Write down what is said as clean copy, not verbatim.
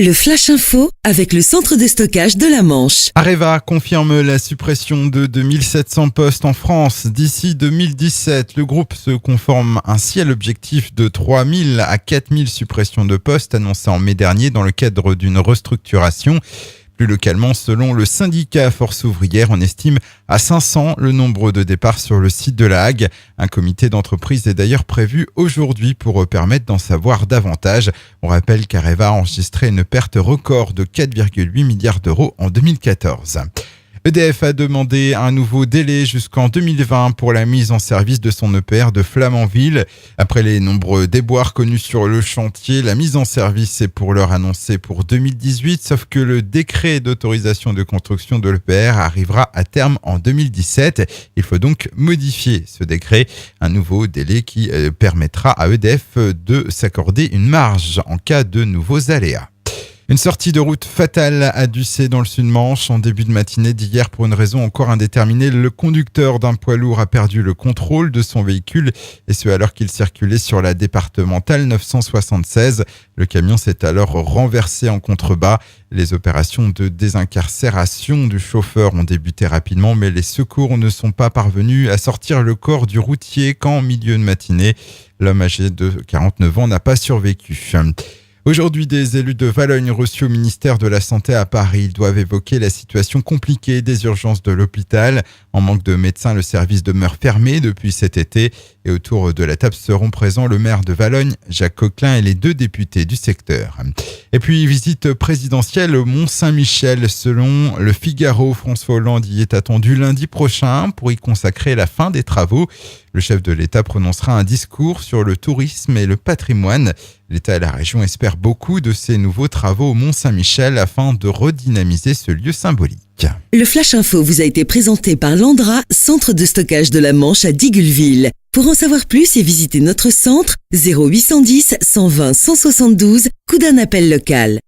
Le Flash Info avec le centre de stockage de la Manche. Areva confirme la suppression de 2700 postes en France d'ici 2017. Le groupe se conforme ainsi à l'objectif de 3000 à 4000 suppressions de postes annoncé en mai dernier dans le cadre d'une restructuration. Plus localement, selon le syndicat Force ouvrière, on estime à 500 le nombre de départs sur le site de La Hague. Un comité d'entreprise est d'ailleurs prévu aujourd'hui pour permettre d'en savoir davantage. On rappelle qu'Areva a enregistré une perte record de 4,8 milliards d'euros en 2014. EDF a demandé un nouveau délai jusqu'en 2020 pour la mise en service de son EPR de Flamanville. Après les nombreux déboires connus sur le chantier, la mise en service est pour l'heure annoncée pour 2018, sauf que le décret d'autorisation de construction de l'EPR arrivera à terme en 2017. Il faut donc modifier ce décret, un nouveau délai qui permettra à EDF de s'accorder une marge en cas de nouveaux aléas. Une sortie de route fatale à Ducé dans le Sud-Manche. En début de matinée d'hier, pour une raison encore indéterminée, le conducteur d'un poids lourd a perdu le contrôle de son véhicule, et ce alors qu'il circulait sur la départementale 976. Le camion s'est alors renversé en contrebas. Les opérations de désincarcération du chauffeur ont débuté rapidement, mais les secours ne sont pas parvenus à sortir le corps du routier qu'en milieu de matinée. L'homme âgé de 49 ans n'a pas survécu. Aujourd'hui, des élus de Valognes reçus au ministère de la Santé à Paris. Ils doivent évoquer la situation compliquée des urgences de l'hôpital. En manque de médecins, le service demeure fermé depuis cet été. Et autour de la table seront présents le maire de Valognes, Jacques Coquelin, et les 2 députés du secteur. Et puis, visite présidentielle au Mont-Saint-Michel. Selon le Figaro, François Hollande y est attendu lundi prochain pour y consacrer la fin des travaux. Le chef de l'État prononcera un discours sur le tourisme et le patrimoine. L'État et la région espèrent beaucoup de ces nouveaux travaux au Mont-Saint-Michel afin de redynamiser ce lieu symbolique. Le Flash Info vous a été présenté par Landra, centre de stockage de la Manche à Digulleville. Pour en savoir plus et visiter notre centre, 0810 120 172, coup d'un appel local.